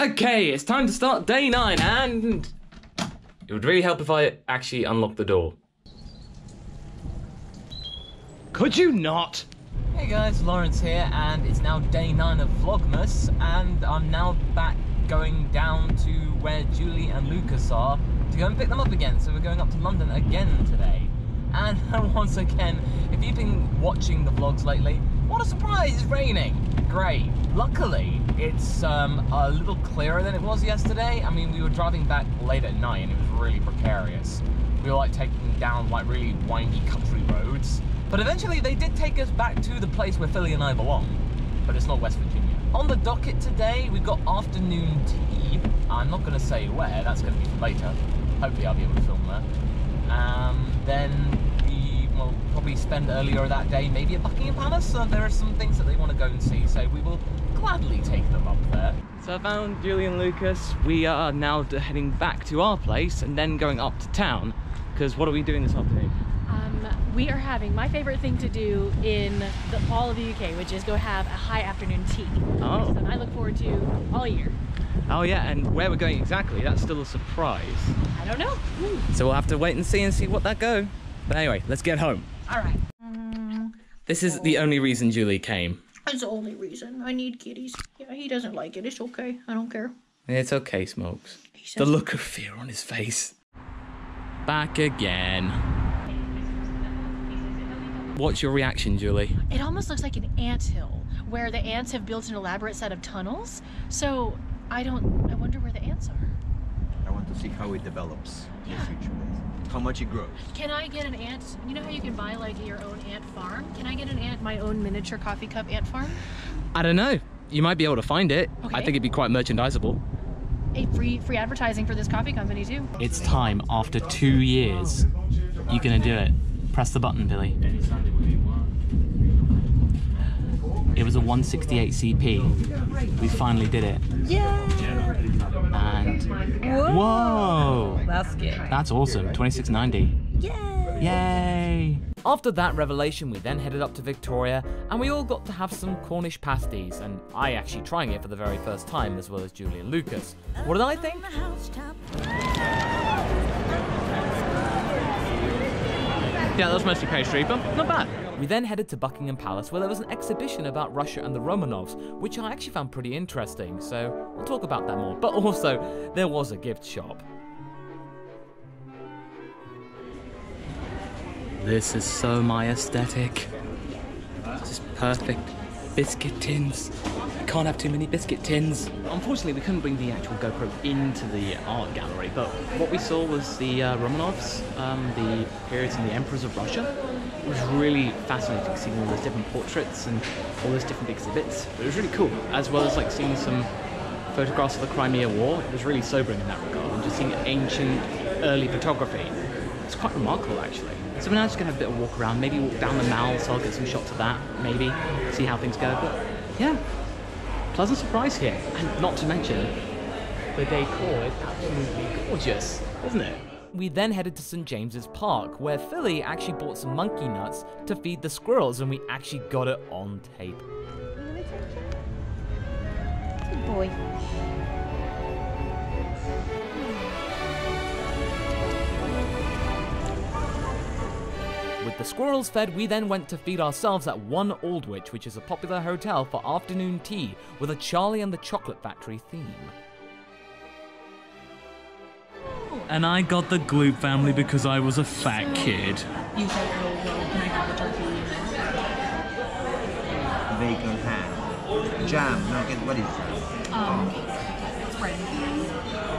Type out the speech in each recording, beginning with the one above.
Okay, it's time to start day 9, and it would really help if I actually unlocked the door. Could you not? Hey guys, Lawrence here, and it's now day 9 of Vlogmas, and I'm now back going down to where Julie and Lucas are to go and pick them up again. So we're going up to London again today. And once again, if you've been watching the vlogs lately, what a surprise, it's raining. Great. Luckily, it's a little clearer than it was yesterday. I mean, we were driving back late at night and it was really precarious. We were like taking down like really windy country roads. But eventually they did take us back to the place where Philly and I belong. But it's not West Virginia. On the docket today, we've got afternoon tea. I'm not gonna say where, that's gonna be for later. Hopefully I'll be able to film that. Then we will probably spend earlier that day maybe at Buckingham Palace. So there are some things that they want to go and see, so we will gladly take them up there. So I found Julie and Lucas. We are now heading back to our place and then going up to town, because what are we doing this afternoon? We are having my favorite thing to do in all of the UK, which is go have a high afternoon tea. Oh. Something I look forward to all year. Oh yeah, and where we're going exactly, that's still a surprise. I don't know. So we'll have to wait and see what that go. But anyway, let's get home. All right. This is the only reason Julie came. That's the only reason. I need kitties. Yeah, he doesn't like it. It's okay. I don't care. It's okay, Smokes. The look of fear on his face. Back again. What's your reaction, Julie? It almost looks like an anthill, where the ants have built an elaborate set of tunnels. So I wonder where the ants are. I want to see how it develops in the future. How much it grows. Can I get an ant? You know how you can buy like your own ant farm? Can I get an ant, my own miniature coffee cup ant farm? I don't know. You might be able to find it. Okay. I think it'd be quite merchandisable. A free advertising for this coffee company too. It's time after 2 years. You're gonna do it. Press the button, Billy. It was a 168 CP. We finally did it. Yeah. And whoa! That's good. That's awesome. 2690. Yay! Yay! After that revelation, we then headed up to Victoria, and we all got to have some Cornish pasties, and I actually trying it for the very first time, as well as Julie and Lucas. What did I think? Yeah, that was mostly pastry, but not bad. We then headed to Buckingham Palace, where there was an exhibition about Russia and the Romanovs, which I actually found pretty interesting, so we'll talk about that more. But also, there was a gift shop. This is so my aesthetic. This is perfect. Biscuit tins. You can't have too many biscuit tins. Unfortunately, we couldn't bring the actual GoPro into the art gallery, but what we saw was the Romanovs, the periods and the emperors of Russia. It was really fascinating seeing all those different portraits and all those different exhibits. It was really cool, as well as like seeing some photographs of the Crimea War. It was really sobering in that regard, and just seeing ancient, early photography. It's quite remarkable, actually. So we're now just gonna have a bit of a walk around, maybe walk down the Mall, so I'll get some shots of that, maybe, see how things go. But yeah, pleasant surprise here. And not to mention, the decor is absolutely gorgeous, isn't it? We then headed to St. James's Park, where Philly actually bought some monkey nuts to feed the squirrels, and we actually got it on tape. Good boy. With the squirrels fed, we then went to feed ourselves at One Aldwych, which is a popular hotel for afternoon tea with a Charlie and the Chocolate Factory theme. And I got the Gloop family because I was a fat kid. You said, oh, well, can I have a turkey? Bacon ham. Jam. No, get what is that?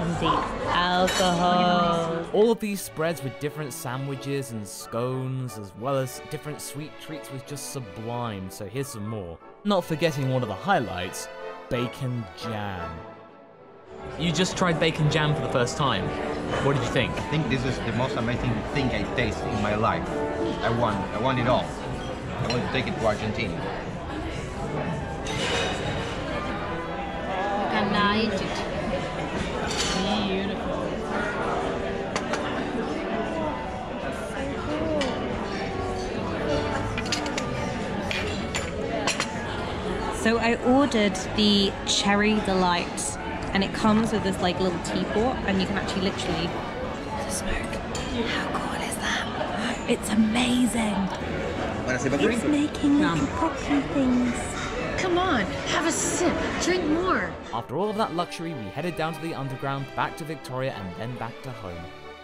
Indeed. Alcohol. All of these spreads with different sandwiches and scones, as well as different sweet treats, was just sublime, so here's some more. Not forgetting one of the highlights, bacon jam. You just tried bacon jam for the first time. What did you think? I think this is the most amazing thing I taste in my life. I want it all. I want to take it to Argentina. You can eat it. Beautiful. So I ordered the Cherry Delight and it comes with this like little teapot, and you can actually literally smoke. How cool is that? It's amazing. It's making poppy things. Come on, have a sip. Drink more. After all of that luxury, we headed down to the underground, back to Victoria, and then back to home.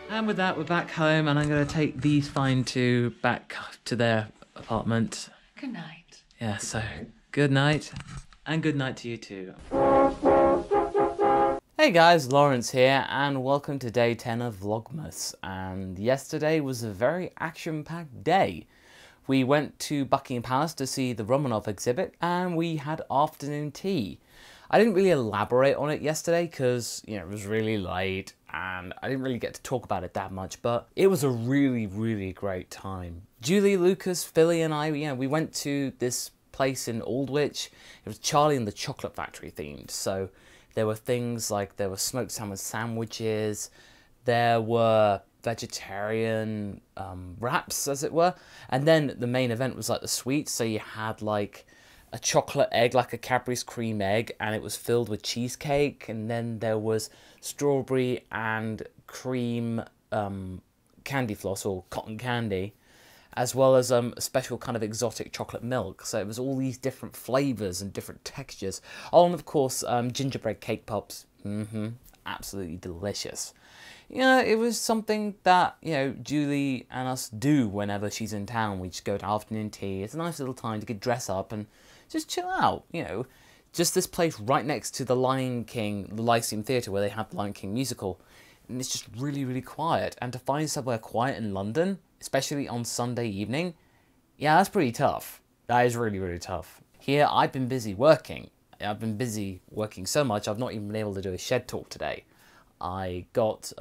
And with that, we're back home, and I'm going to take these fine two back to their apartment. Good night. Yeah, so good night, and good night to you too. Hey guys, Lawrence here, and welcome to day 10 of Vlogmas. And yesterday was a very action-packed day. We went to Buckingham Palace to see the Romanov exhibit, and we had afternoon tea. I didn't really elaborate on it yesterday because, you know, it was really late and I didn't really get to talk about it that much, but it was a really, really great time. Julie, Lucas, Philly and I, we went to this place in Aldwych. It was Charlie and the Chocolate Factory themed, so there were things like there were smoked salmon sandwiches, there were vegetarian wraps, as it were, and then the main event was like the sweets, so you had like a chocolate egg, like a Cadbury's cream egg, and it was filled with cheesecake, and then there was strawberry and cream candy floss, or cotton candy, as well as a special kind of exotic chocolate milk. So it was all these different flavours and different textures. Oh, and of course, gingerbread cake pops. Absolutely delicious. You know, it was something that, you know, Julie and us do whenever she's in town. We just go to afternoon tea. It's a nice little time to get dressed up and just chill out, you know. Just this place right next to the Lion King, the Lyceum Theatre, where they have the Lion King musical. And it's just really, really quiet. And to find somewhere quiet in London, especially on Sunday evening, yeah, that's pretty tough. That is really, really tough. Here, I've been busy working. I've been busy working so much, I've not even been able to do a shed talk today. I got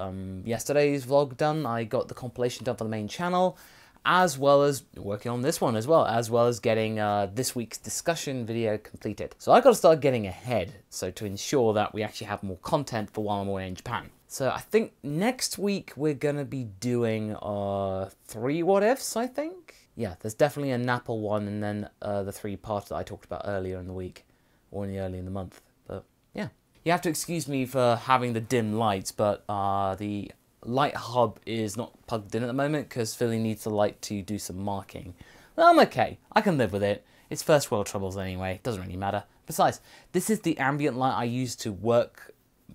yesterday's vlog done, I got the compilation done for the main channel, as well as working on this one as well as getting this week's discussion video completed. So I've got to start getting ahead, so to ensure that we actually have more content for while I'm away in Japan. So I think next week we're going to be doing 3 what ifs, I think? Yeah, there's definitely a Napple one, and then the 3 parts that I talked about earlier in the week, or early in the month, but yeah. You have to excuse me for having the dim lights, but the light hub is not plugged in at the moment because Philly needs the light to do some marking. Well, I'm okay. I can live with it. It's first world troubles anyway. It doesn't really matter. Besides, this is the ambient light I use to work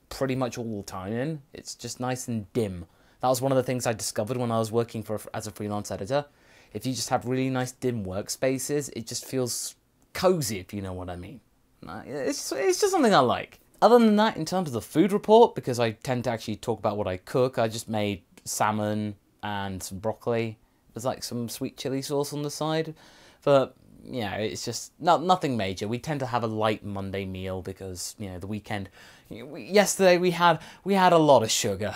pretty much all the time in. It's just nice and dim. That was one of the things I discovered when I was working as a freelance editor. If you just have really nice dim workspaces, it just feels cozy, if you know what I mean. It's just something I like. Other than that, in terms of the food report, because I tend to actually talk about what I cook, I just made salmon and some broccoli. There's like some sweet chili sauce on the side. But, yeah, it's just nothing major. We tend to have a light Monday meal because, you know, the weekend... Yesterday we had a lot of sugar.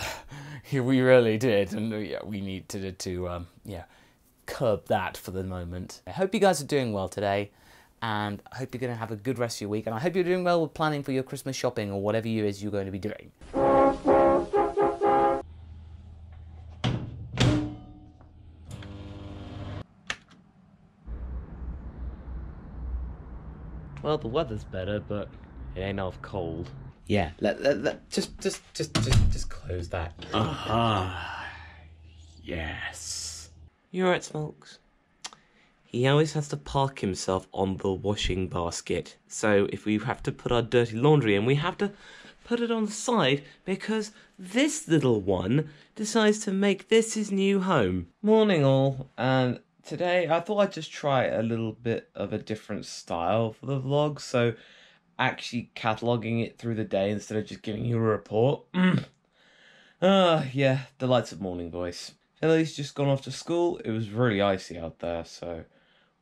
We really did. And we needed to curb that for the moment. I hope you guys are doing well today. And I hope you're going to have a good rest of your week. And I hope you're doing well with planning for your Christmas shopping or whatever it is you're going to be doing. Well, the weather's better, but it ain't off cold. Yeah, just close that. Yes. You alright, Smokes? He always has to park himself on the washing basket. So if we have to put our dirty laundry in, we have to put it on the side because this little one decides to make this his new home. Morning all, and today I thought I'd just try a little bit of a different style for the vlog. So actually cataloguing it through the day instead of just giving you a report. Yeah, delights of morning voice. Ellie's just gone off to school. It was really icy out there, so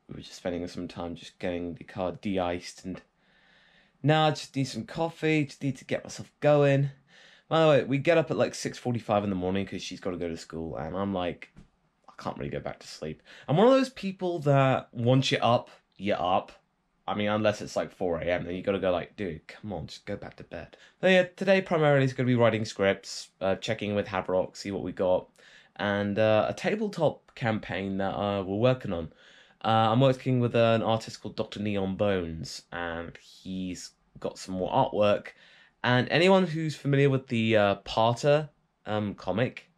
we were just spending some time just getting the car de-iced, and now I just need some coffee, just need to get myself going. By the way, we get up at like 6:45 in the morning because she's got to go to school, and I'm like, I can't really go back to sleep. I'm one of those people that once you're up, you're up. I mean, unless it's like 4 AM, then you got to go like, dude, come on, just go back to bed. But yeah, today primarily is going to be writing scripts, checking with Havrock, see what we got, and a tabletop campaign that we're working on. I'm working with an artist called Dr. Neon Bones, and he's got some more artwork, And anyone who's familiar with the Parter comic,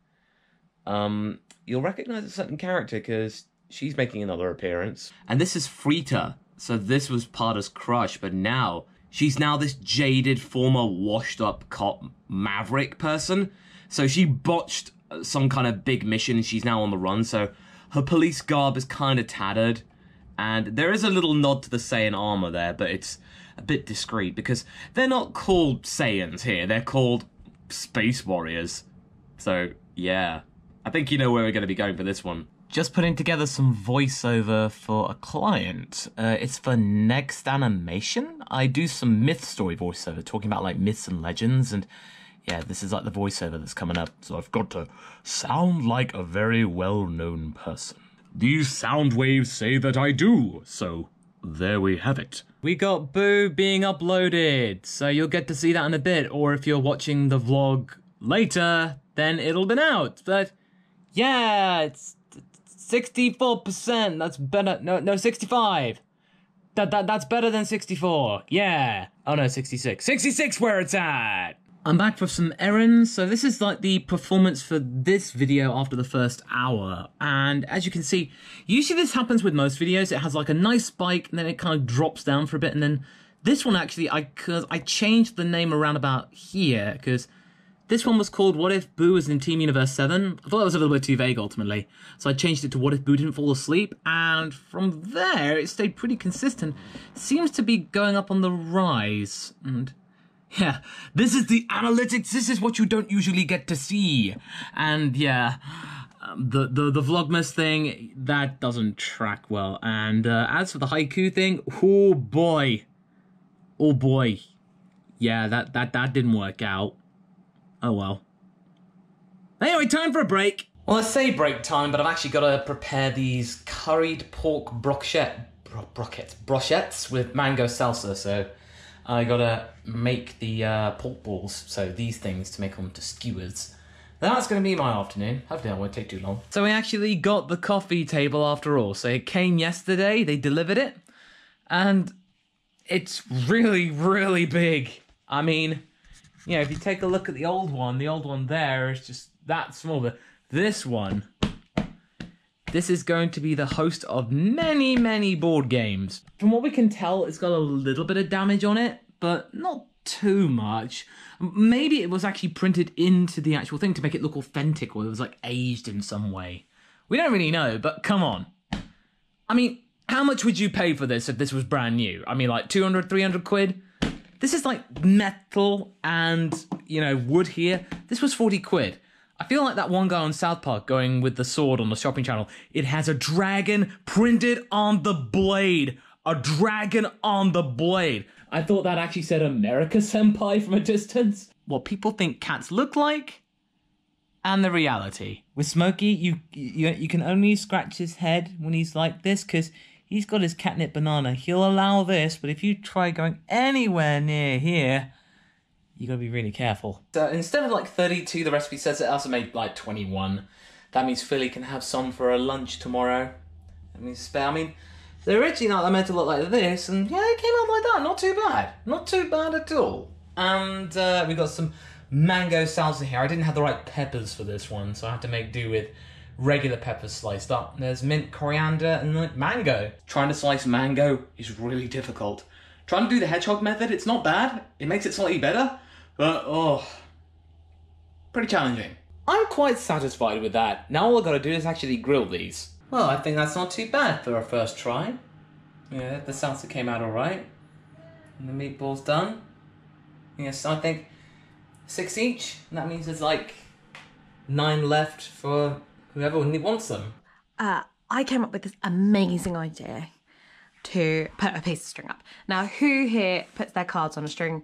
you'll recognize a certain character because she's making another appearance. And this is Frita. So this was Parter's crush, but now she's this jaded, former washed-up cop maverick person. So she botched some kind of big mission and she's now on the run. So her police garb is kind of tattered. And there is a little nod to the Saiyan armor there, but it's a bit discreet because they're not called Saiyans here. They're called Space Warriors. So, yeah. I think you know where we're going to be going for this one. Just putting together some voiceover for a client. It's for Next Animation. I do some myth story voiceover, talking about like myths and legends, and yeah, this is like the voiceover that's coming up. So I've got to sound like a very well-known person. These sound waves say that I do, so there we have it. We got Boo being uploaded, so you'll get to see that in a bit, or if you're watching the vlog later, then it'll be out. But yeah, it's 64%. That's better. No, 65. That's better than 64. Yeah. Oh no, 66. 66 where it's at. I'm back for some errands. So this is like the performance for this video after the first hour. And as you can see, usually this happens with most videos. It has like a nice spike and then it kind of drops down for a bit. And then this one actually, I changed the name around about here because this one was called What If Boo Was in Team Universe 7? I thought that was a little bit too vague ultimately. So I changed it to What If Boo Didn't Fall Asleep? And from there, it stayed pretty consistent. Seems to be going up on the rise. And yeah, this is the analytics. This is what you don't usually get to see. And yeah, the Vlogmas thing, that doesn't track well. And as for the haiku thing, oh boy. Oh boy. Yeah, that didn't work out. Oh well. Anyway, time for a break. Well, I say break time, but I've actually got to prepare these curried pork brochettes with mango salsa. So I got to make the pork balls. So these things to make them to skewers. That's going to be my afternoon. Hopefully that won't take too long. So we actually got the coffee table after all. So it came yesterday. They delivered it. And it's really, really big. I mean, you know, if you take a look at the old one there is just that small. But this one, this is going to be the host of many, many board games. From what we can tell, it's got a little bit of damage on it, but not too much. Maybe it was actually printed into the actual thing to make it look authentic, or it was like aged in some way. We don't really know, but come on. I mean, how much would you pay for this if this was brand new? I mean, like 200, 300 quid? This is like metal and, you know, wood here. This was 40 quid. I feel like that one guy on South Park going with the sword on the shopping channel. It has a dragon printed on the blade. A dragon on the blade. I thought that actually said America Senpai from a distance. What people think cats look like and the reality. With Smokey, you can only scratch his head when he's like this because he's got his catnip banana. He'll allow this, but if you try going anywhere near here, you gotta be really careful. So instead of like 32, the recipe says it also made like 21. That means Philly can have some for her lunch tomorrow. That means spare. I mean, they're originally not meant to look like this, and yeah, it came out like that. Not too bad. Not too bad at all. And we got some mango salsa here. I didn't have the right peppers for this one, so I had to make do with regular peppers sliced up. There's mint, coriander, and like mango. Trying to slice mango is really difficult. Trying to do the hedgehog method, it's not bad. It makes it slightly better, but oh, pretty challenging. I'm quite satisfied with that. Now all I've got to do is actually grill these. Well, I think that's not too bad for a first try. Yeah, the salsa came out alright. And the meatballs done. Yes, I think 6 each. And that means there's like 9 left for whoever wants them. I came up with this amazing idea to put a piece of string up. Now, who here puts their cards on a string?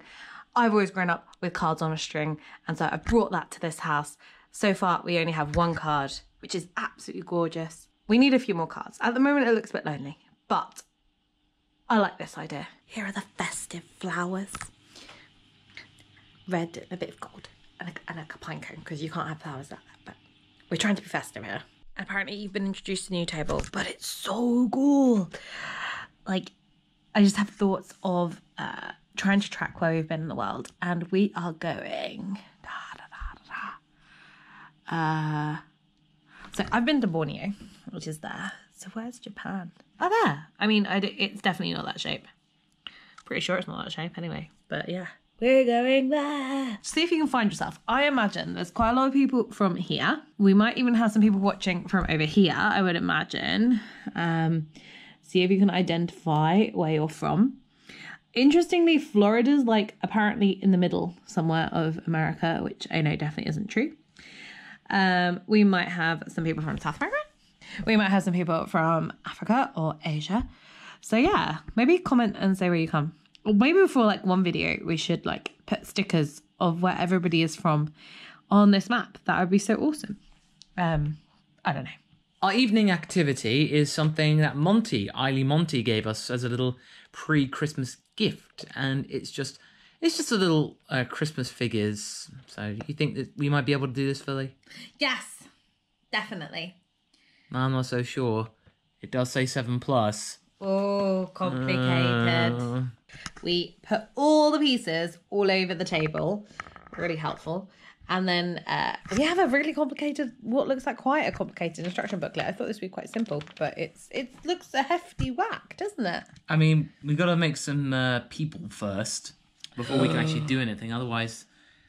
I've always grown up with cards on a string, and so I brought that to this house. So far, we only have 1 card, which is absolutely gorgeous. We need a few more cards. At the moment, it looks a bit lonely, but I like this idea. Here are the festive flowers. Red and a bit of gold, and a pine cone, because you can't have flowers like that, but we're trying to be festive here. And apparently you've been introduced to a new table, but it's so cool. Like, I just have thoughts of trying to track where we've been in the world, and we are going. So I've been to Borneo, which is there. So where's Japan? Oh, there. I mean, it's definitely not that shape. Pretty sure it's not that shape anyway. But yeah, we're going there. See if you can find yourself. I imagine there's quite a lot of people from here. We might even have some people watching from over here, I would imagine. See if you can identify where you're from. Interestingly, Florida's like apparently in the middle somewhere of America, which I know definitely isn't true. We might have some people from South America. We might have some people from Africa or Asia. So yeah, maybe comment and say where you come. Or maybe before like one video, we should like put stickers of where everybody is from on this map. That would be so awesome. I don't know. Our evening activity is something that Eily Monty gave us as a little pre-Christmas gift. And it's just a little Christmas figures. So you think that we might be able to do this, Philly? Yes, definitely. I'm not so sure. It does say 7+. Oh, complicated. We put all the pieces all over the table. Really helpful. And then we have a really complicated, what looks like quite a complicated instruction booklet. I thought this would be quite simple, but it looks a hefty whack, doesn't it? I mean, we got to make some people first before we can actually do anything. Otherwise,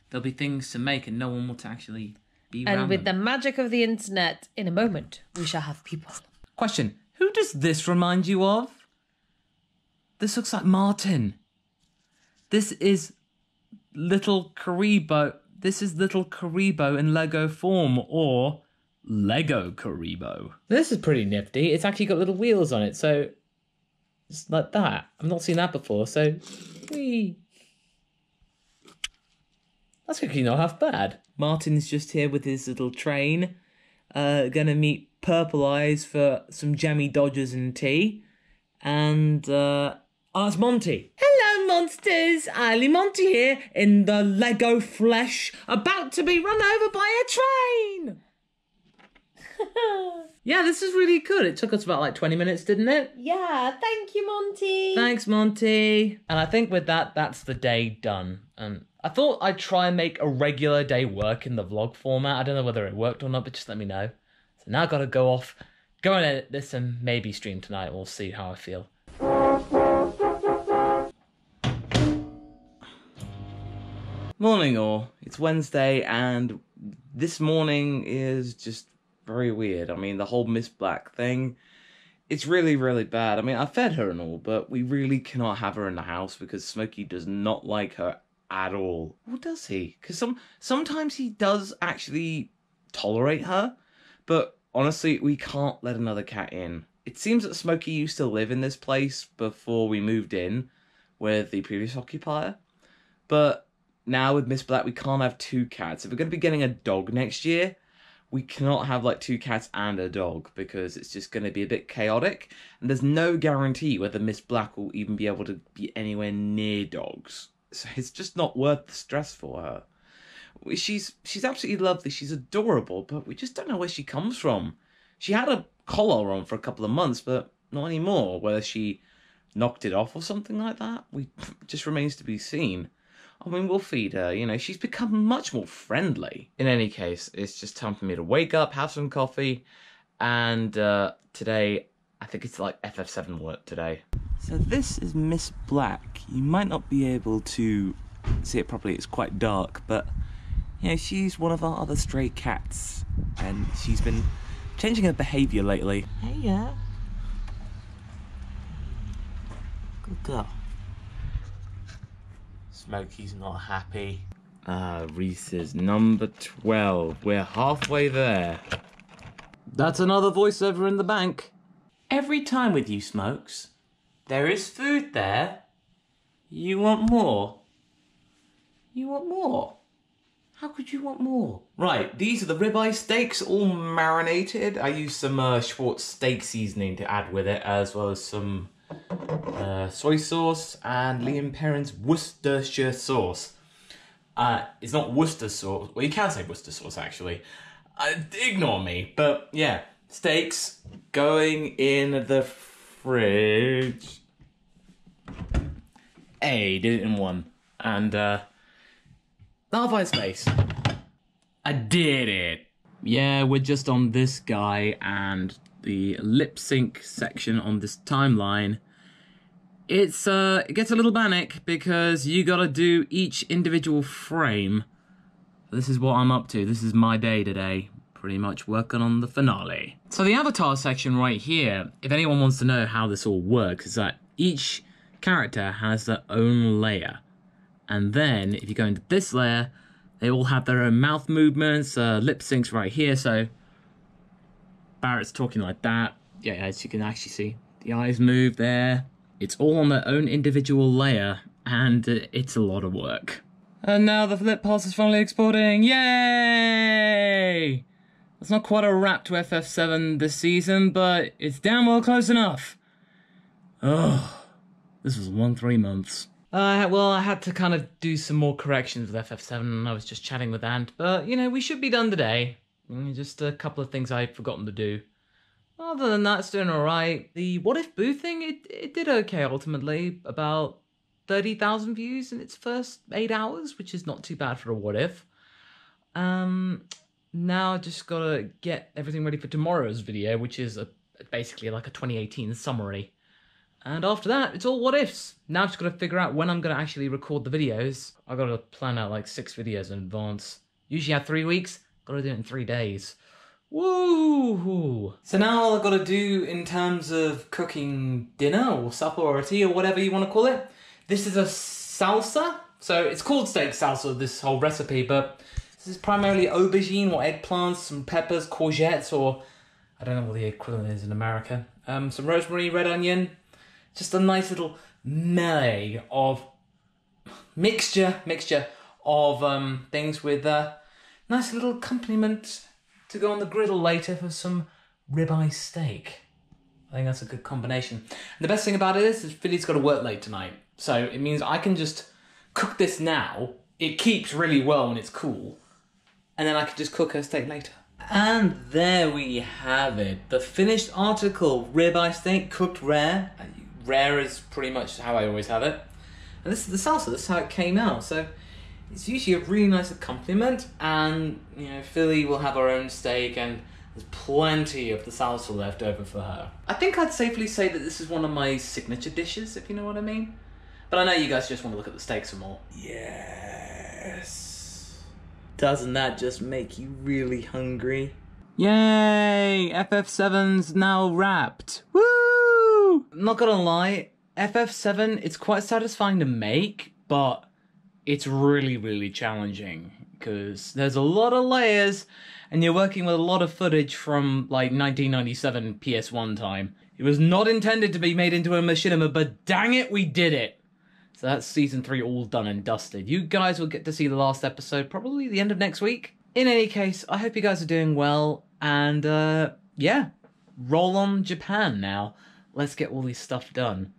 there'll be things to make and no one will actually be around And with them. the magic of the internet, in a moment, we shall have people. Question. Who does this remind you of? This looks like Martin. This is little Karibo. This is little Karibo in Lego form, or Lego Karibo. This is pretty nifty. It's actually got little wheels on it, so it's like that. I've not seen that before, so whee. That's actually not half bad. Martin's just here with his little train. Gonna meet Purple Eyes for some jammy dodgers and tea. And, it's Monty. Hello, monsters. Eily Monty here in the Lego flesh, about to be run over by a train. Yeah, this is really good. It took us about like 20 minutes, didn't it? Yeah, thank you, Monty. Thanks, Monty. And I think with that, that's the day done. And I thought I'd try and make a regular day work in the vlog format. I don't know whether it worked or not, but just let me know. So now I've got to go off, go and edit this and maybe stream tonight. We'll see how I feel. Morning all. It's Wednesday and this morning is just very weird. I mean, the whole Miss Black thing, it's really, really bad. I mean, I fed her and all, but we really cannot have her in the house because Smokey does not like her at all. Or does he? Because sometimes he does actually tolerate her, but honestly, we can't let another cat in. It seems that Smokey used to live in this place before we moved in with the previous occupier, but now with Miss Black, we can't have two cats. If we're going to be getting a dog next year, we cannot have like two cats and a dog because it's just going to be a bit chaotic. And there's no guarantee whether Miss Black will even be able to be anywhere near dogs. So it's just not worth the stress for her. She's absolutely lovely. She's adorable, but we just don't know where she comes from. She had a collar on for a couple of months, but not anymore. Whether she knocked it off or something like that, just remains to be seen. I mean, we'll feed her, you know, she's become much more friendly. In any case, it's just time for me to wake up, have some coffee, and today, I think it's like FF7 work today. So this is Miss Black. You might not be able to see it properly, it's quite dark, but, you know, she's one of our other stray cats, and she's been changing her behaviour lately. Hey, yeah. Good girl. Smokey's not happy. Reese's number 12. We're halfway there. That's another voiceover in the bank. Every time with you, Smokes, there is food there. You want more? You want more? How could you want more? Right, these are the ribeye steaks, all marinated. I used some Schwartz steak seasoning to add with it, as well as some soy sauce and Liam Perrin's Worcestershire sauce. It's not Worcester sauce. Well, you can say Worcester sauce, actually. Ignore me. But, yeah. Steaks going in the fridge. Hey, did it in one. And, Larvae Space. I did it. Yeah, we're just on this guy, and the lip sync section on this timeline. It gets a little manic because you gotta do each individual frame. This is what I'm up to. This is my day today. Pretty much working on the finale. So the avatar section right here, if anyone wants to know how this all works, is that each character has their own layer. And then if you go into this layer, they all have their own mouth movements, lip syncs right here. So Barrett's talking like that. Yeah, as you can actually see, the eyes move there. It's all on their own individual layer, and it's a lot of work. And now the flip pass is finally exporting. Yay! It's not quite a wrap to FF7 this season, but it's damn well close enough. Oh, this was 3 months. Well, I had to kind of do some more corrections with FF7, and I was just chatting with Ant, but, you know, we should be done today. Just a couple of things I'd forgotten to do. Other than that, it's doing alright. The What If Boo thing, it did okay ultimately. About 30,000 views in its first 8 hours, which is not too bad for a What If. Now I just gotta get everything ready for tomorrow's video, which is basically like a 2018 summary. And after that, it's all what ifs. Now I've just gotta figure out when I'm gonna actually record the videos. I gotta plan out like 6 videos in advance. Usually I have 3 weeks, gotta do it in 3 days. Woo! So now all I've gotta do in terms of cooking dinner or supper or tea or whatever you wanna call it. This is a salsa. So it's called steak salsa, this whole recipe, but this is primarily aubergine or eggplants, some peppers, courgettes, or I don't know what the equivalent is in America. Some rosemary, red onion. Just a nice little melee of mixture of things with a nice little accompaniment to go on the griddle later for some ribeye steak. I think that's a good combination. And the best thing about it is Philly's got to work late tonight, so it means I can just cook this now. It keeps really well when it's cool, and then I can just cook her steak later. And there we have it. The finished article, ribeye steak cooked rare. Rare is pretty much how I always have it. And this is the salsa, this is how it came out. So it's usually a really nice accompaniment, and you know, Philly will have her own steak and there's plenty of the salsa left over for her. I think I'd safely say that this is one of my signature dishes, if you know what I mean. But I know you guys just want to look at the steak some more. Yes. Doesn't that just make you really hungry? Yay! FF7's now wrapped. Woo! I'm not gonna lie, FF7, it's quite satisfying to make, but it's really, really challenging because there's a lot of layers and you're working with a lot of footage from like 1997 PS1 time. It was not intended to be made into a machinima, but dang it, we did it. So that's season 3 all done and dusted. You guys will get to see the last episode probably the end of next week. In any case, I hope you guys are doing well, and yeah, roll on Japan now. Let's get all this stuff done.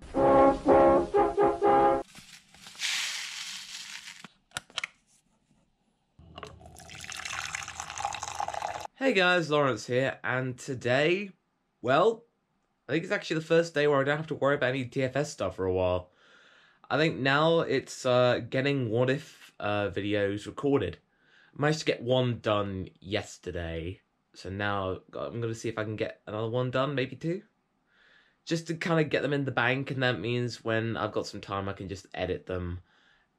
Hey guys, Lawrence here, and today, well, I think it's actually the first day where I don't have to worry about any TFS stuff for a while. I think now it's getting what if videos recorded. I managed to get one done yesterday, so now I'm going to see if I can get another one done, maybe 2. Just to kind of get them in the bank, and that means when I've got some time I can just edit them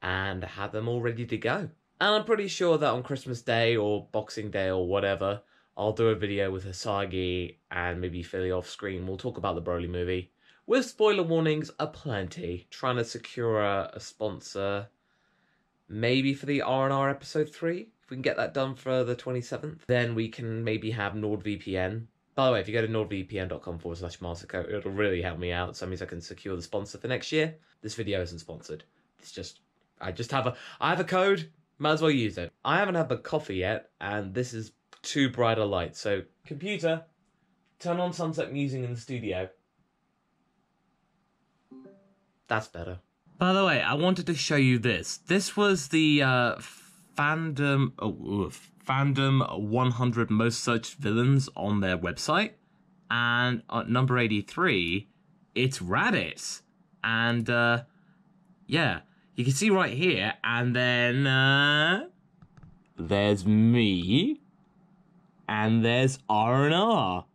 and have them all ready to go. And I'm pretty sure that on Christmas Day or Boxing Day or whatever, I'll do a video with Hisagi and maybe Philly off screen. We'll talk about the Broly movie. With spoiler warnings aplenty. Trying to secure a sponsor maybe for the R&R episode 3. If we can get that done for the 27th, then we can maybe have NordVPN. By the way, if you go to nordvpn.com/Masako, it'll really help me out. So that means I can secure the sponsor for next year. This video isn't sponsored. It's just, I have a code, might as well use it. I haven't had my coffee yet, and this is too bright a light. So, computer, turn on sunset music in the studio. That's better. By the way, I wanted to show you this. This was the fandom 100 most searched villains on their website, and at number 83, it's Raditz. And yeah, Yeah, you can see right here, and then there's me, and there's R&R.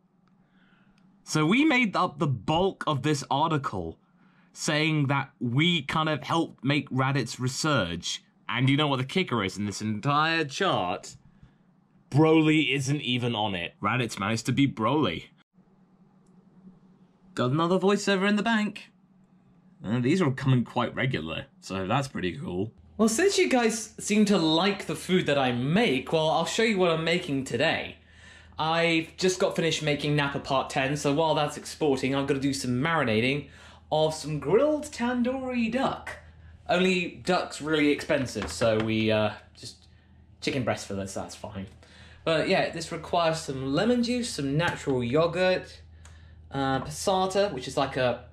So we made up the bulk of this article, saying that we kind of helped make Raditz resurge. And you know what the kicker is in this entire chart? Broly isn't even on it. Raditz managed to beat Broly. Got another voiceover in the bank. These are coming quite regular, so that's pretty cool. Well, since you guys seem to like the food that I make, well, I'll show you what I'm making today. I've just got finished making Napa Part 10, so while that's exporting, I'm going to do some marinating of some grilled tandoori duck. Only duck's really expensive, so we just chicken breast for this, that's fine. But yeah, this requires some lemon juice, some natural yogurt, passata, which is like a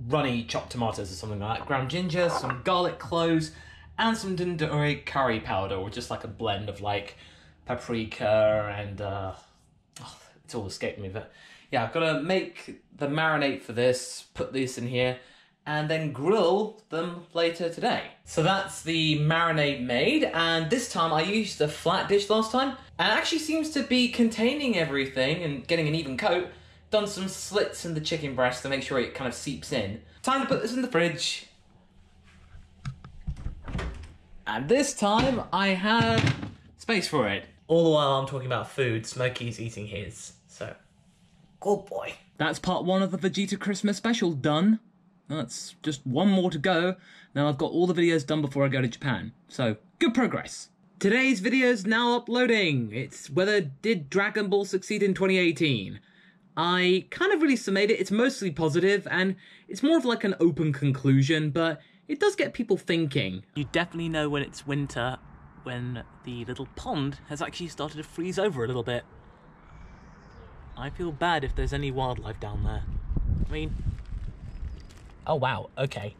runny chopped tomatoes or something like that, ground ginger, some garlic cloves, and some tandoori curry powder, or just like a blend of like paprika and it's all escaped me, but yeah, I've got to make the marinade for this, put this in here, and then grill them later today. So that's the marinade made, and this time I used a flat dish last time, and it actually seems to be containing everything and getting an even coat. Done some slits in the chicken breast to make sure it kind of seeps in. Time to put this in the fridge. And this time I have space for it. All the while I'm talking about food, Smokey's eating his, so good boy. That's part 1 of the Vegeta Christmas special done. That's just one more to go. Now I've got all the videos done before I go to Japan, so good progress. Today's video is now uploading. It's whether did Dragon Ball succeed in 2018. I kind of really summated it. It's mostly positive, and it's more of like an open conclusion, but it does get people thinking. You definitely know when it's winter when the little pond has actually started to freeze over a little bit. I feel bad if there's any wildlife down there. I mean... oh wow, okay.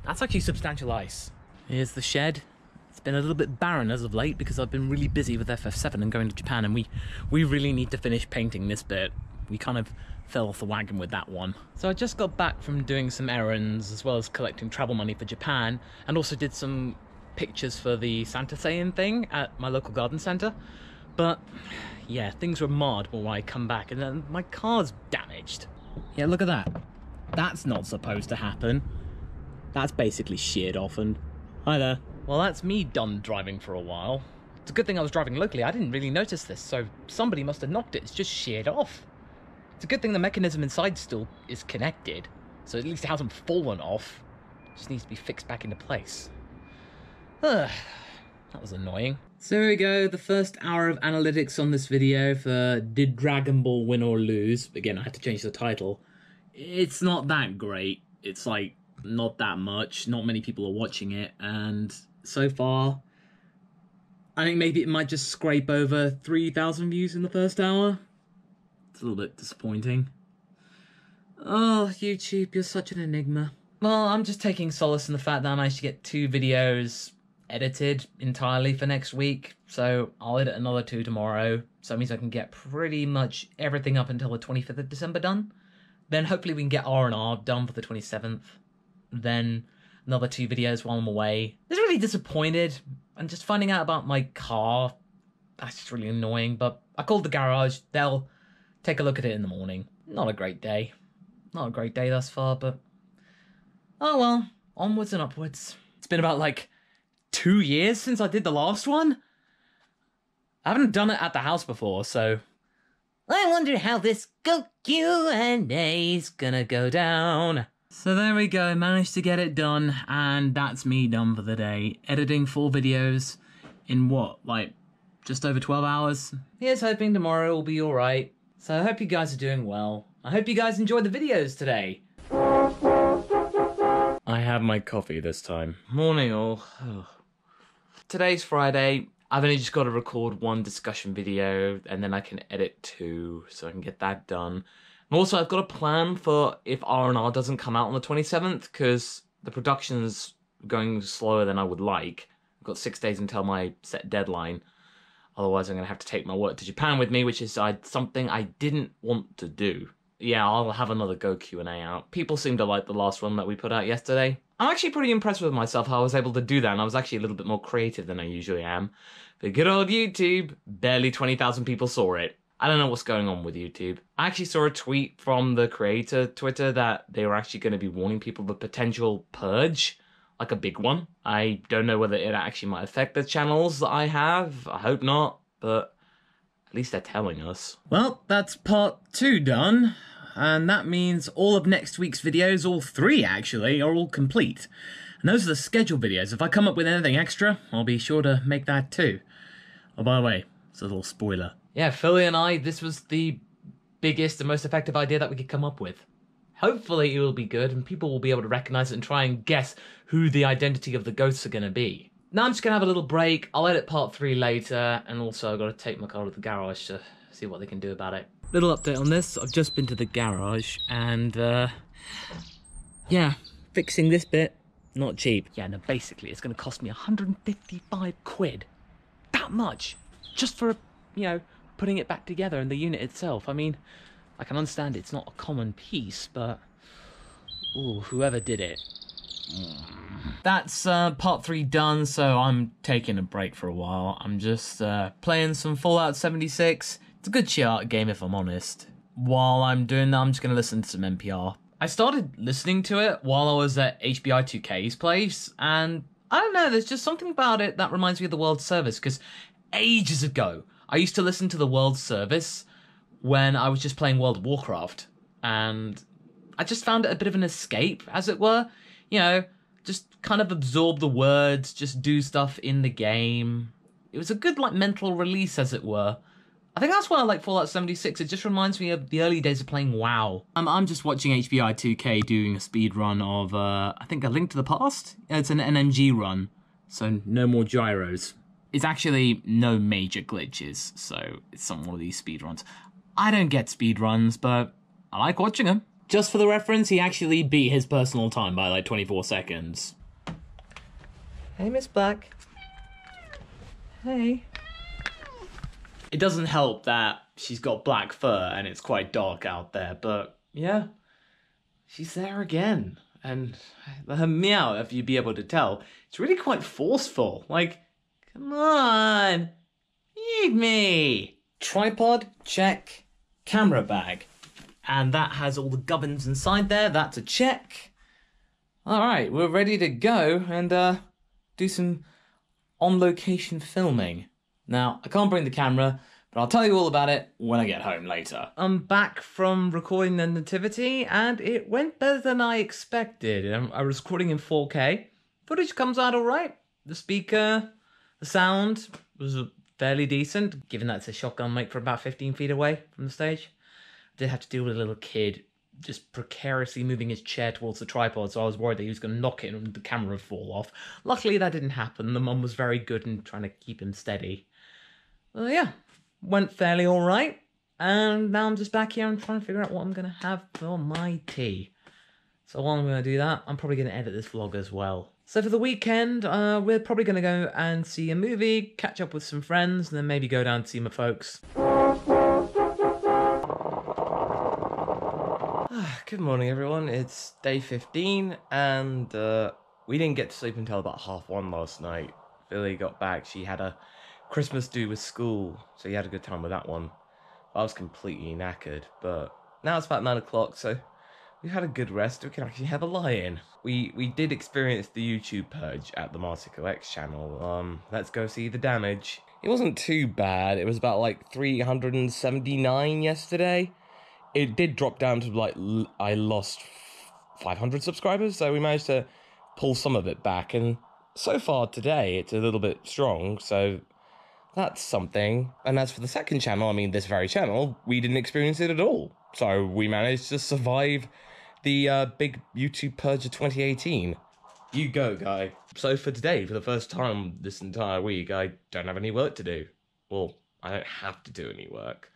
That's actually substantial ice. Here's the shed. It's been a little bit barren as of late because I've been really busy with FF7 and going to Japan, and we really need to finish painting this bit. We kind of fell off the wagon with that one. So I just got back from doing some errands as well as collecting travel money for Japan, and also did some pictures for the Santa Saiyan thing at my local garden centre. But yeah, things were marred when I come back, and then my car's damaged. Yeah, look at that. That's not supposed to happen. That's basically sheared off, and hi there. Well, that's me done driving for a while. It's a good thing I was driving locally. I didn't really notice this, so somebody must have knocked it. It's just sheared off. It's a good thing the mechanism inside still is connected, so at least it hasn't fallen off. It just needs to be fixed back into place. That was annoying. So here we go, the first hour of analytics on this video for Did Dragon Ball Win or Lose? Again, I had to change the title. It's not that great. It's like, not that much. Not many people are watching it, and so far, I think maybe it might just scrape over 3,000 views in the first hour. It's a little bit disappointing. Oh, YouTube, you're such an enigma. Well, I'm just taking solace in the fact that I managed to get 2 videos edited entirely for next week, so I'll edit another 2 tomorrow, so that means I can get pretty much everything up until the 25th of December done. Then hopefully we can get R&R done for the 27th. Then another 2 videos while I'm away. I was really disappointed, and just finding out about my car, that's just really annoying, but I called the garage, they'll take a look at it in the morning. Not a great day. Not a great day thus far, but oh well, onwards and upwards. It's been about like 2 years since I did the last one. I haven't done it at the house before, so I wonder how this Q&A's gonna go down. So there we go, managed to get it done, and that's me done for the day. Editing 4 videos in what, like just over 12 hours? Here's hoping tomorrow will be alright. So I hope you guys are doing well. I hope you guys enjoyed the videos today. I have my coffee this time. Morning all. Today's Friday. I've only just got to record 1 discussion video, and then I can edit 2, so I can get that done. And also I've got a plan for if R&R doesn't come out on the 27th, because the production's going slower than I would like. I've got 6 days until my set deadline. Otherwise I'm going to have to take my work to Japan with me, which is something I didn't want to do. yeah, I'll have another Go Q&A out. People seem to like the last one that we put out yesterday. I'm actually pretty impressed with myself how I was able to do that, and I was actually a little bit more creative than I usually am. But good old YouTube, barely 20,000 people saw it. I don't know what's going on with YouTube. I actually saw a tweet from the creator Twitter that they were actually going to be warning people of a potential purge, like a big one. I don't know whether it actually might affect the channels that I have. I hope not, but at least they're telling us. Well, that's part 2 done. And that means all of next week's videos, all 3 actually, are all complete. And those are the scheduled videos. If I come up with anything extra, I'll be sure to make that too. Oh, by the way, it's a little spoiler. Yeah, Philly and I, this was the biggest and most effective idea that we could come up with. Hopefully it will be good and people will be able to recognize it and try and guess who the identity of the ghosts are going to be. Now I'm just going to have a little break. I'll edit part 3 later, and also I've got to take my car to the garage to see what they can do about it. Little update on this. I've just been to the garage and, yeah, fixing this bit, not cheap. Yeah, no, basically it's going to cost me 155 quid. That much. Just for, you know, putting it back together and the unit itself. I mean, I can understand it's not a common piece, but ooh, whoever did it. That's part 3 done, so I'm taking a break for a while. I'm just playing some Fallout 76. It's a good chill out game if I'm honest. While I'm doing that, I'm just going to listen to some NPR. I started listening to it while I was at HBI 2K's place, and I don't know, there's just something about it that reminds me of the World Service, because ages ago, I used to listen to the World Service when I was just playing World of Warcraft, and I just found it a bit of an escape, as it were. You know, just kind of absorb the words, just do stuff in the game. It was a good, like, mental release, as it were. I think that's why I like Fallout 76. It just reminds me of the early days of playing WoW. I'm just watching HBI 2K doing a speed run of, I think, A Link to the Past? It's an NMG run, so no more gyros. It's actually no major glitches, so it's one of these speed runs. I don't get speed runs, but I like watching them. Just for the reference, he actually beat his personal time by like 24 seconds. Hey, Miss Black. Hey. It doesn't help that she's got black fur and it's quite dark out there, but yeah, she's there again. And her meow, if you'd be able to tell, it's really quite forceful. Like, come on, feed me. Tripod, check. Camera bag. And that has all the gubbins inside there. That's a check. All right, we're ready to go and do some on-location filming. Now, I can't bring the camera, but I'll tell you all about it when I get home later. I'm back from recording the nativity, and it went better than I expected. I was recording in 4K. Footage comes out all right. The speaker, the sound was fairly decent, given that it's a shotgun mic from about 15 feet away from the stage. I did have to deal with a little kid just precariously moving his chair towards the tripod, so I was worried that he was going to knock it and the camera would fall off. Luckily, that didn't happen. The mum was very good in trying to keep him steady. Well, yeah, went fairly all right. And now I'm just back here and trying to figure out what I'm going to have for my tea. So while I'm going to do that, I'm probably going to edit this vlog as well. So for the weekend, we're probably going to go and see a movie, catch up with some friends, and then maybe go down to see my folks. Good morning, everyone. It's day 15, and we didn't get to sleep until about 1:30 last night. Philly got back. She had a Christmas do with school, so you had a good time with that one. I was completely knackered, but now it's about 9 o'clock, so we had a good rest. We can actually have a lie-in. We did experience the YouTube purge at the MasakoX channel. Let's go see the damage. It wasn't too bad. It was about like 379 yesterday. It did drop down to like, I lost 500 subscribers, so we managed to pull some of it back, and so far today it's a little bit strong, so that's something. And as for the second channel, I mean this very channel, we didn't experience it at all. So we managed to survive the big YouTube purge of 2018. You go, guy. So for today, for the first time this entire week, I don't have any work to do. Well, I don't have to do any work.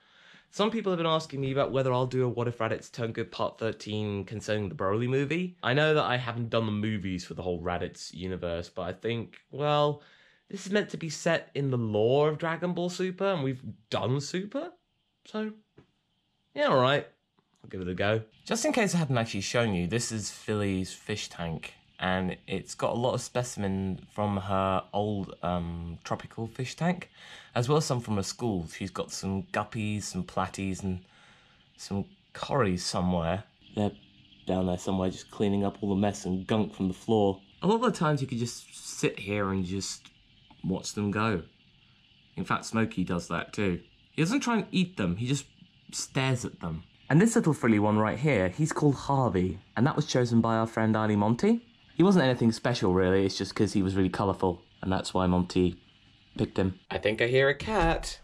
Some people have been asking me about whether I'll do a What If Raditz Turned Good Part 13 concerning the Broly movie. I know that I haven't done the movies for the whole Raditz universe, but I think, well, this is meant to be set in the lore of Dragon Ball Super, and we've done Super, so yeah, alright. I'll give it a go. Just in case I hadn't actually shown you, this is Philly's fish tank, and it's got a lot of specimen from her old tropical fish tank, as well as some from her school. She's got some guppies, some platies, and some corries somewhere. They're down there somewhere just cleaning up all the mess and gunk from the floor. A lot of the times you could just sit here and just watch them go. In fact, Smokey does that too. He doesn't try and eat them, he just stares at them. And this little frilly one right here, he's called Harvey, and that was chosen by our friend Ali Monty. He wasn't anything special really, it's just because he was really colourful, and that's why Monty picked him. I think I hear a cat.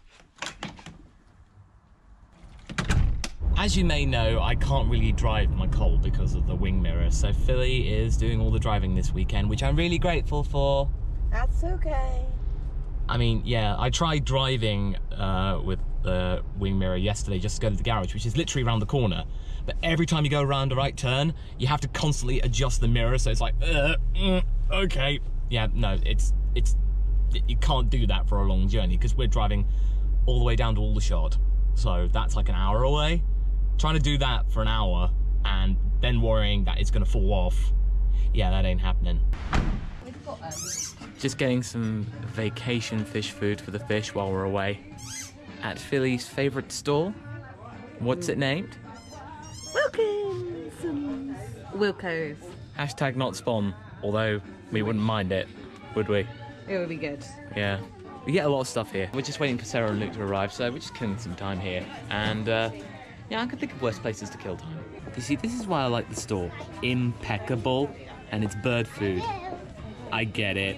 As you may know, I can't really drive my Colt because of the wing mirror, so Philly is doing all the driving this weekend, which I'm really grateful for. That's okay. I mean, yeah, I tried driving with the wing mirror yesterday just to go to the garage, which is literally around the corner. But every time you go around a right turn, you have to constantly adjust the mirror, so it's like, okay. Yeah, no, you can't do that for a long journey because we're driving all the way down to Aldershot. So that's like an hour away. Trying to do that for an hour and then worrying that it's gonna fall off, yeah, that ain't happening. Just getting some vacation fish food for the fish while we're away. At Philly's favourite store. What's it named? Wilco's. Hashtag not spawn, although we wouldn't mind it, would we? It would be good. Yeah. We get a lot of stuff here. We're just waiting for Sarah and Luke to arrive, so we're just killing some time here. And yeah, I could think of worse places to kill time. You see, this is why I like the store. Impeccable, and it's bird food. I get it.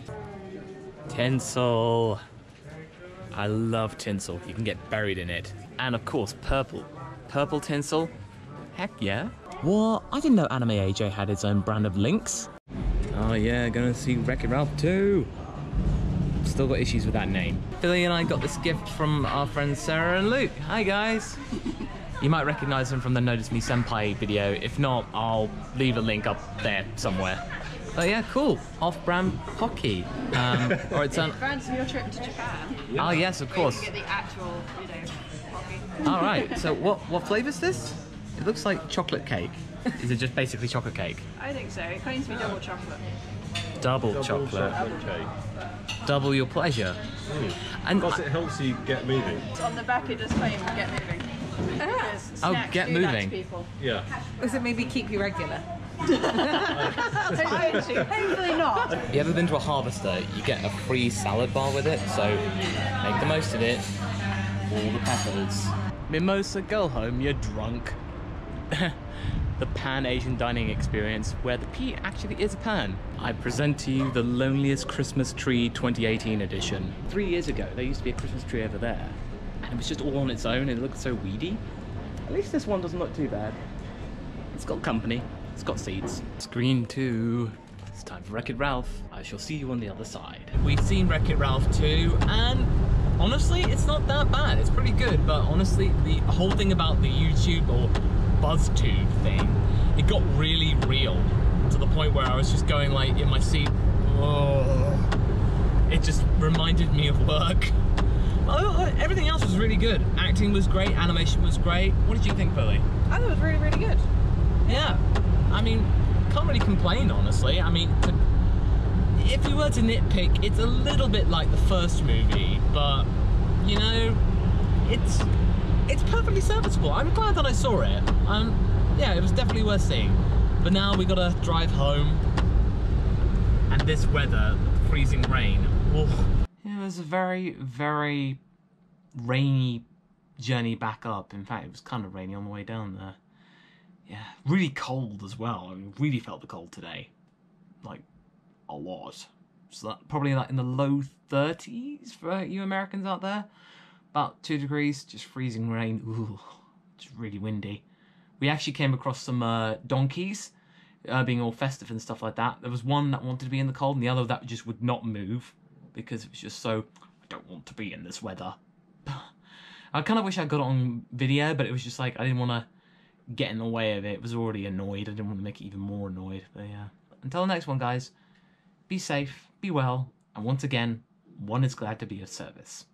Tinsel. I love tinsel. You can get buried in it. And of course, purple. Purple tinsel? Heck yeah. What? I didn't know Anime AJ had his own brand of links. Oh yeah, gonna see Wreck-It Ralph too. Still got issues with that name. Philly and I got this gift from our friends Sarah and Luke. Hi guys. You might recognise them from the Notice Me Senpai video. If not, I'll leave a link up there somewhere. But yeah, cool. Off-brand hockey. Or it's an... Fancy your trip to Japan? Oh yes, of course. You get the actual, hockey. All right. So what flavour is this? It looks like chocolate cake. Is it just basically chocolate cake? I think so. It claims to be double chocolate. Double chocolate. Cake. Double your pleasure. And Because it helps you get moving. On the back it does claim get moving. Oh, get moving. People. Yeah. Does it maybe keep you regular? Hopefully not. You ever been to a Harvester? You get a free salad bar with it, so make the most of it. All the peppers. Mimosa, go home, you're drunk. The Pan-Asian dining experience, where the P actually is a pan. I present to you the Loneliest Christmas Tree 2018 edition. 3 years ago, there used to be a Christmas tree over there, and it was just all on its own, and it looked so weedy. At least this one doesn't look too bad. It's got company, it's got seats. Screen 2. It's time for Wreck-It Ralph. I shall see you on the other side. We've seen Wreck-It Ralph 2, and honestly, it's not that bad. It's pretty good, but honestly, the whole thing about the YouTube or BuzzTube thing, it got really real to the point where I was just going like in my seat, oh, it just reminded me of work. Everything else was really good. Acting was great, animation was great. What did you think, Philly? I thought it was really, really good. Yeah, I mean, can't really complain, honestly. I mean, if you were to nitpick, it's a little bit like the first movie, but, you know, it's perfectly serviceable. I'm glad that I saw it. Yeah, it was definitely worth seeing. But now we gotta drive home, and this weather, freezing rain. Oh. Yeah, it was a very, very rainy journey back up. In fact, it was kind of rainy on the way down there. Yeah, really cold as well. I mean, really felt the cold today. Like, a lot. So that probably like in the low 30s for you Americans out there. About 2 degrees, just freezing rain. Ooh, just really windy. We actually came across some donkeys, being all festive and stuff like that. There was one that wanted to be in the cold and the other that just would not move because it was just so, I don't want to be in this weather. I kind of wish I got it on video, but it was just like, I didn't want to get in the way of it. It was already annoyed. I didn't want to make it even more annoyed. But yeah, until the next one, guys, be safe, be well, and once again, one is glad to be of service.